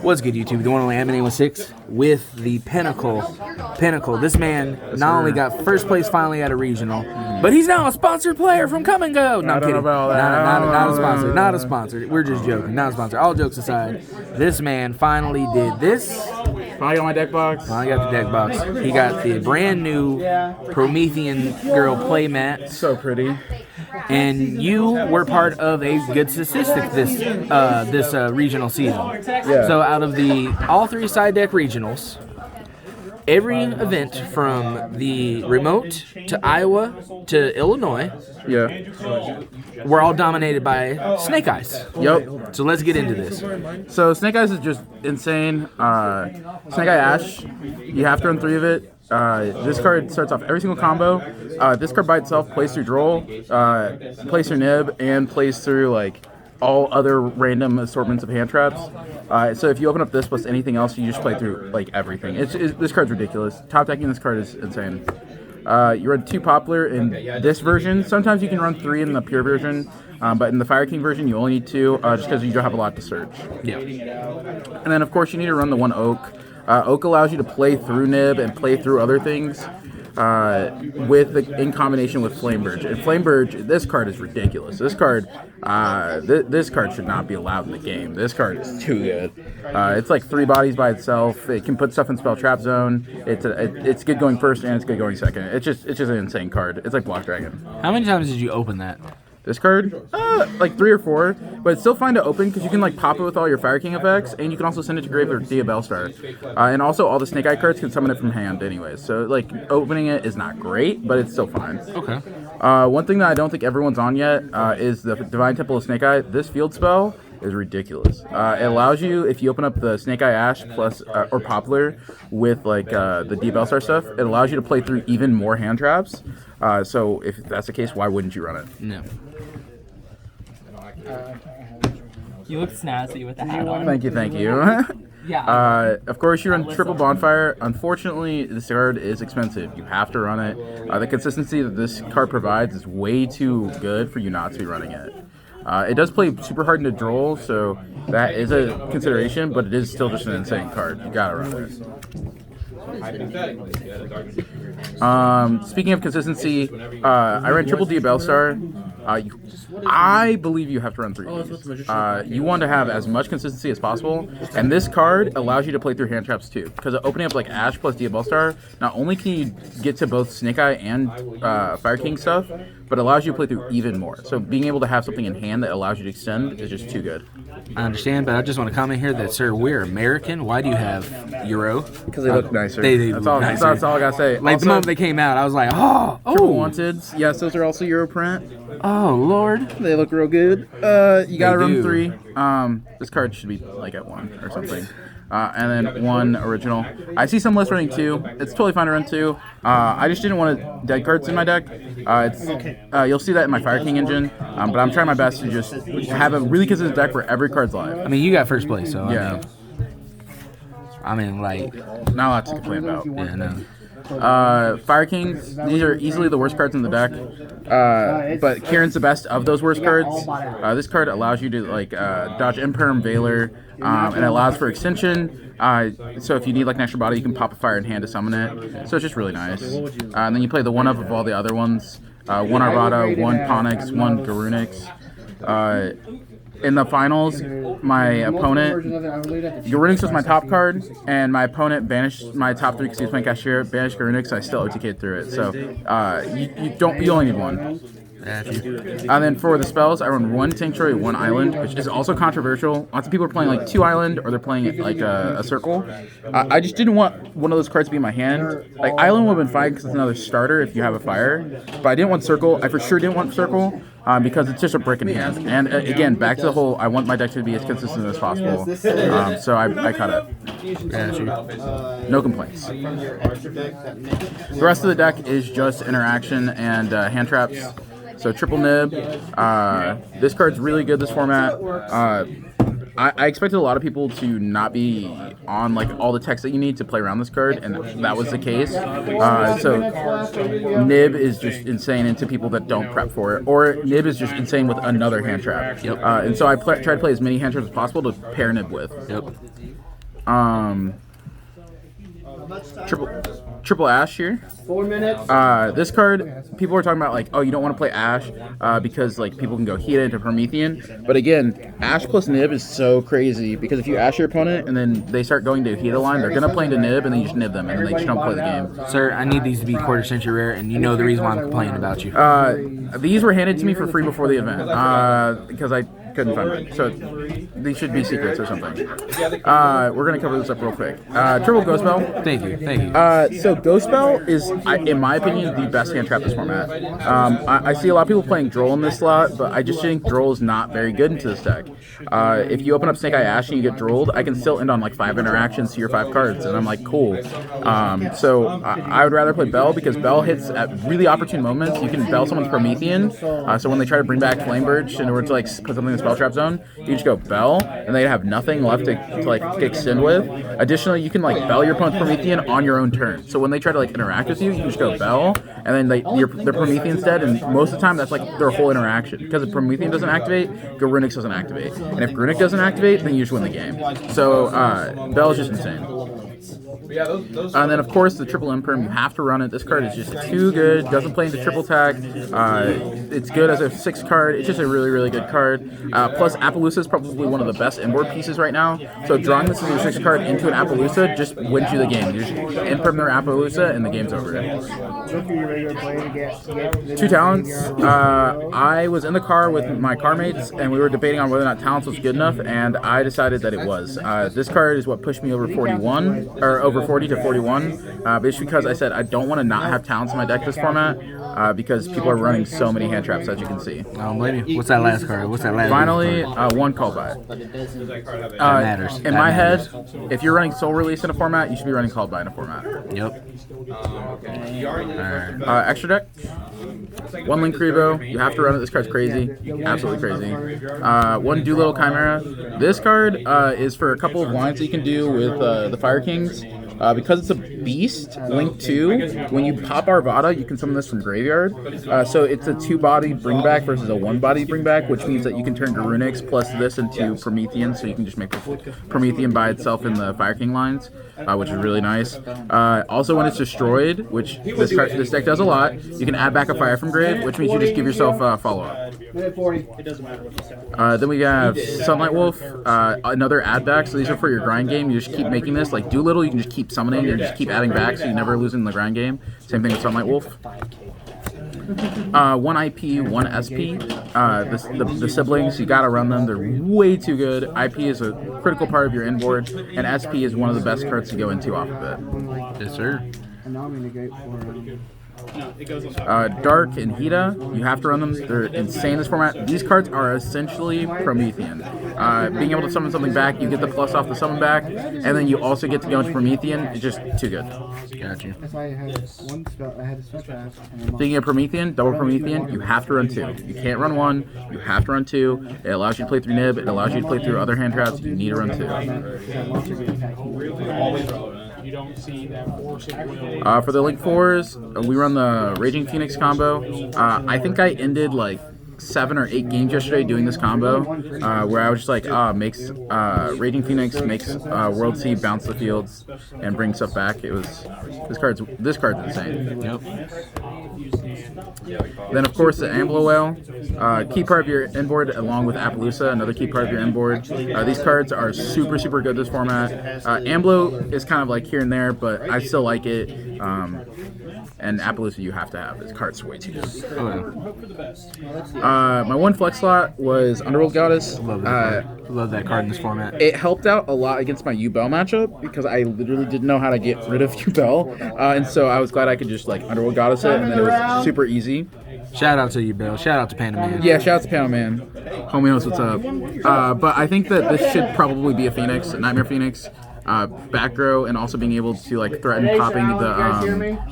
What's good, YouTube? The one only AMWH with the Pinnacle. This man not only got first place finally at a regional, but he's now a sponsored player from Come and Go. No, I'm kidding. Not a sponsor. Not a sponsor. We're just joking. Not a sponsor. All jokes aside, this man finally did this. Finally got my deck box. Finally got the deck box. He got the brand new Promethian girl playmat. So pretty. And you were part of a good statistic this regional season. Yeah. So out of all three side deck regionals, every event from the remote to Iowa to Illinois, were all dominated by Snake Eyes. Yep. So let's get into this. So Snake Eyes is just insane. Snake Eye Ash, you have to run 3 of it. This card starts off every single combo. This card by itself plays through Droll, plays through Nib, and plays through like all other random assortments of hand traps. So if you open up this plus anything else, you just play through like everything. This card's ridiculous. Top decking this card is insane. You run 2 Popular in this version. Sometimes you can run 3 in the pure version, but in the Fire King version, you only need 2 just because you don't have a lot to search. Yeah. And then of course you need to run the 1 Oak. Oak allows you to play through Nib and play through other things in combination with Flameburge. And Flameburge, this card is ridiculous. This card, this card should not be allowed in the game. This card is too good. It's like 3 bodies by itself. It can put stuff in Spell Trap Zone. It's good going first and it's good going second. It's just an insane card. It's like Block Dragon. How many times did you open that? This card? Like 3 or 4, but it's still fine to open because you can like pop it with all your Fire King effects, and you can also send it to grave with Diabellstar. And also all the Snake Eye cards can summon it from hand anyways, so like opening it is not great, but it's still fine. Okay. One thing that I don't think everyone's on yet is the Divine Temple of Snake Eye. This field spell is ridiculous. It allows you, if you open up the Snake Eye Ash plus or Poplar with like the Diabellstar stuff, it allows you to play through even more hand traps. So if that's the case, why wouldn't you run it? No. You look snazzy with the hat on. Thank you. Yeah. Of course, you run Triple Bonfire. Unfortunately, this card is expensive. You have to run it. The consistency that this card provides is way too good for you not to be running it. It does play super hard into Droll, so that is a consideration, but it is still just an insane card. You gotta run it. Speaking of consistency, I ran Triple Diabellstar. I believe you have to run 3 of these. You want to have as much consistency as possible, and this card allows you to play through hand traps too. Because opening up like Ash plus Diabellstar, not only can you get to both Snake Eye and Fire King stuff, but allows you to play through even more. So being able to have something in hand that allows you to extend is just too good. I understand, but I just want to comment here that, sir, we're American. Why do you have Euro? Because they look nicer. They that's look all, nicer. That's all I gotta say. Like also, the moment they came out, I was like, oh. Triple Wanteds. Yes, those are also Euro print. Oh, Lord. They look real good. You gotta run 3. This card should be like at 1 or something. And then 1 original. I see some lists running 2. It's totally fine to run 2. I just didn't want dead cards in my deck. You'll see that in my Fire King engine. But I'm trying my best to just have a really consistent deck where every card's live. I mean, you got first place, so yeah. I mean, like, not a lot to complain about. Yeah, no. Fire Kings, these are easily the worst cards in the deck, but Kieran's the best of those worst cards. This card allows you to like dodge Imperm, Valor, and it allows for extension. So if you need like an extra body, you can pop a Fire in hand to summon it. So it's just really nice. And then you play the 1-up of all the other ones. 1 Arvada, 1 Ponix, 1 Garunix. In the finals, my opponent, Garunix was my top card, and my opponent banished my top 3 because he was playing Cashier, banished Garunix, I still OTK'd through it. So you only need 1. And then for the spells, I run 1 Sanctuary, 1 Island, which is also controversial. Lots of people are playing like 2 Island, or they're playing it like a Circle. I just didn't want one of those cards to be in my hand. Like Island would have been fine because it's another starter if you have a Fire, but I didn't want Circle. I for sure didn't want Circle. Because it's just a brick in hand. And again, back to the whole, I want my deck to be as consistent as possible. So I cut it. No complaints. The rest of the deck is just interaction and hand traps. So triple Nib. This card's really good this format. I expected a lot of people to not be on like all the text that you need to play around this card, and that was the case. So Nib is just insane into people that don't prep for it, or Nib is just insane with another hand trap. Yep. And so I tried to play as many hand traps as possible to pair Nib with. Yep. Triple Ash here. 4 minutes. This card, people are talking about like, oh, you don't want to play Ash because like people can go heat into Promethian. But again, Ash plus Nib is so crazy because if you Ash your opponent and then they start going to heat a line, they're gonna play into Nib and then you just Nib them and then they just don't play the game. Sir, I need these to be quarter century rare, and you know the reason why I'm complaining about you. These were handed to me for free before the event because I couldn't find them. So these should be secrets or something. We're gonna cover this up real quick. Triple Ghost Bell. Thank you. So Ghost Bell is, in my opinion, the best hand trap this format. I see a lot of people playing Droll in this slot, but I just think Droll is not very good into this deck. If you open up Snake Eye Ash and you get Drolled, I can still end on like 5 interactions to your 5 cards, and I'm like, cool. So I would rather play Bell because Bell hits at really opportune moments. You can Bell someone's Promethian, so when they try to bring back Flame Birch in order to like put something in the spell trap zone, you just go Bell, and they have nothing left to like extend with. Additionally, you can like Bell your opponent's Promethian on your own turn. So when they try to like interact with you, you can just go Bell, and then their Promethian's dead, and most of the time that's like their whole interaction. Because if Promethian doesn't activate, Garunix doesn't activate. And if Garunix doesn't activate, then you just win the game. So Bell is just insane. And then of course the triple Imperm, you have to run it. This card is just too good. Doesn't play into triple tag. It's good as a 6 card. It's just a really, really good card. Plus Appaloosa is probably one of the best inboard pieces right now. So drawing this as your 6 card into an Appaloosa just wins you the game. You just Imperm their Appaloosa and the game's over. 2 talents. I was in the car with my car mates and we were debating on whether or not talents was good enough, and I decided that it was. This card is what pushed me over 41 or over 40 to 41. It's because I said I don't want to not have talents in my deck this format because people are running so many hand traps, as you can see. I don't blame you. What's that last card? What's that last? Finally, 1 call by. That matters. In my head, if you're running soul release in a format, you should be running called by in a format. Yep. Extra deck. 1 Linkuriboh. You have to run it. This card's crazy. Absolutely crazy. 1 Doolittle Chimera. This card is for a couple of lines that you can do with the Fire Kings. Because it's a beast, Link 2, when you pop Arvada, you can summon this from graveyard. So it's a 2-body bringback versus a 1-body bringback, which means that you can turn Garunix plus this into Promethian, so you can just make Promethian by itself in the Fire King lines, which is really nice. Also, when it's destroyed, which this deck does a lot, you can add back a Fire from grave, which means you just give yourself a follow-up. Then we have Sunlight Wolf, another add back, so these are for your grind game. You just keep making this. Like Doolittle, you can just keep summoning and just keep adding back, so you never lose in the grind game. Same thing with Sunlight Wolf. 1 IP, 1 SP. The siblings, you gotta run them. They're way too good. IP is a critical part of your inboard, and SP is one of the best cards to go into off of it. Yes, sir. Dark and Hida, you have to run them. They're insane in this format. These cards are essentially Promethian. Being able to summon something back, you get the plus off the summon back, and then you also get to go into Promethian. It's just too good. Got you. Speaking of Promethian, double Promethian, you have to run 2. You can't run 1, you have to run 2. It allows you to play through Nib, it allows you to play through other hand traps. You need to run 2. For the Link 4s, we run the Raging Phoenix combo. I think I ended like 7 or 8 games yesterday doing this combo, where I was just like, makes Raging Phoenix makes World Sea bounce the fields and bring stuff back. It was this card's insane. Yep. Then of course the AMWH, key part of your inboard along with Appaloosa, another key part of your inboard. These cards are super good this format. AMBLO is kind of like here and there, but I still like it. And Appaloosa you have to have. This card's way too good. My 1 flex slot was Underworld Goddess. Love that card in this format. It helped out a lot against my U-Bell matchup because I literally didn't know how to get rid of U-Bell. And so I was glad I could just like Underworld Goddess it, and then it was super easy. Shout out to you, Bill. Shout out to Panda Man. Yeah, shout out to Panda Man. Homie knows what's up. But I think that this should probably be a Phoenix, a Nightmare Phoenix. Back row, and also being able to like threaten popping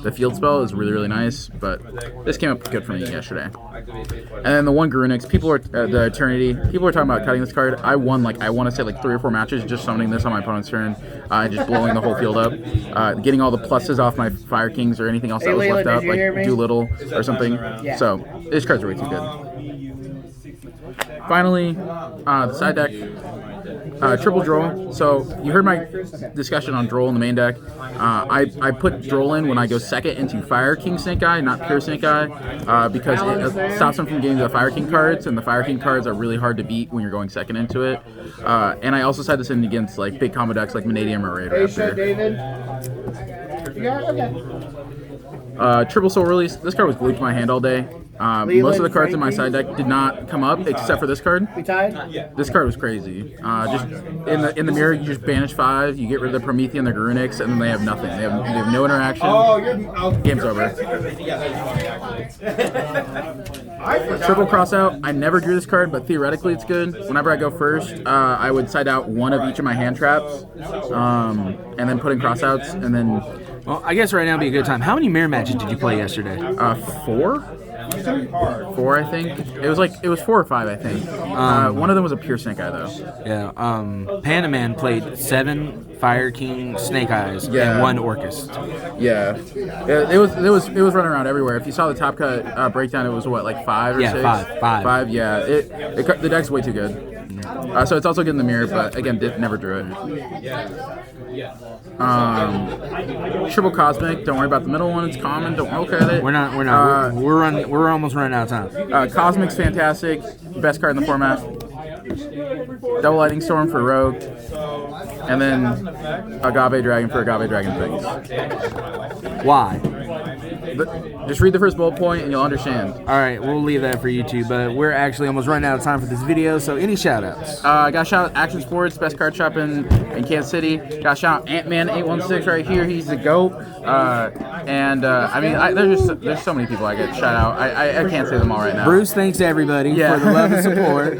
the field spell is really nice. But this came up good for me yesterday. And then the 1 Garunix, people are the Eternity. People are talking about cutting this card. I won like I want to say like 3 or 4 matches just summoning this on my opponent's turn, and just blowing the whole field up, getting all the pluses off my Fire Kings or anything else that was left up, like Doolittle or something. So this card's way too good. Finally, the side deck. Triple Droll. So you heard my discussion on Droll in the main deck. I put Droll in when I go second into Fire King Snake Eye, not pure Snake Eye, because it stops him from getting the Fire King cards, and the Fire King cards are really hard to beat when you're going second into it. And I also side this in against like big combo decks like Menadium or Raid Raptor. David. Triple Soul Release. This card was glued to my hand all day. Most of the cards in my side deck did not come up except for this card. We tied? This card was crazy. Just in the mirror, you just banish 5, you get rid of the Promethian, the Garunix, and then they have nothing. They have no interaction. Game's over. Triple cross out. I never drew this card, but theoretically it's good. Whenever I go first, I would side out one of each of my hand traps, and then put in crossouts, and then. Well, I guess right now would be a good time. How many mirror matches did you play yesterday? 4, I think. It was 4 or 5, I think. One of them was a pure Snake Eye though. Yeah. Panda Man played 7 Fire King Snake Eyes and 1 Orcus. Yeah. It was running around everywhere. If you saw the top cut breakdown, it was what, like 5 or 6? Yeah, 5. 5. Yeah. The deck's way too good. So it's also good in the mirror, but again, never drew it. Triple Cosmic. Don't worry about the middle one. It's common. Don't look at it. We're not. We're almost running out of time. Cosmic's fantastic. Best card in the format. Double Lightning Storm for Rogue, and then Agave Dragon for Agave Dragon things. Why? Just read the first bullet point and you'll understand. All right, we'll leave that for you two, but we're actually almost running out of time for this video, so any shout-outs? Got to shout out Action Sports, best card shop in Kansas City. Got to shout out Ant-Man816 right here. He's the GOAT. I mean, there's so many people I get shout out. I can't say them all right now. Bruce, thanks to everybody for the love and support.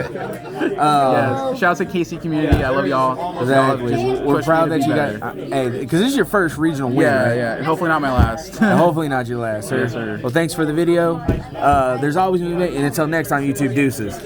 Yes. Shouts to KC community. I love y'all. Exactly. We're proud that you got. Hey, because this is your first regional win. Yeah, right? yeah. Hopefully not my last. Hopefully not your last, sir. Yes, sir. Well, thanks for the video. There's always new, and until next time, YouTube deuces.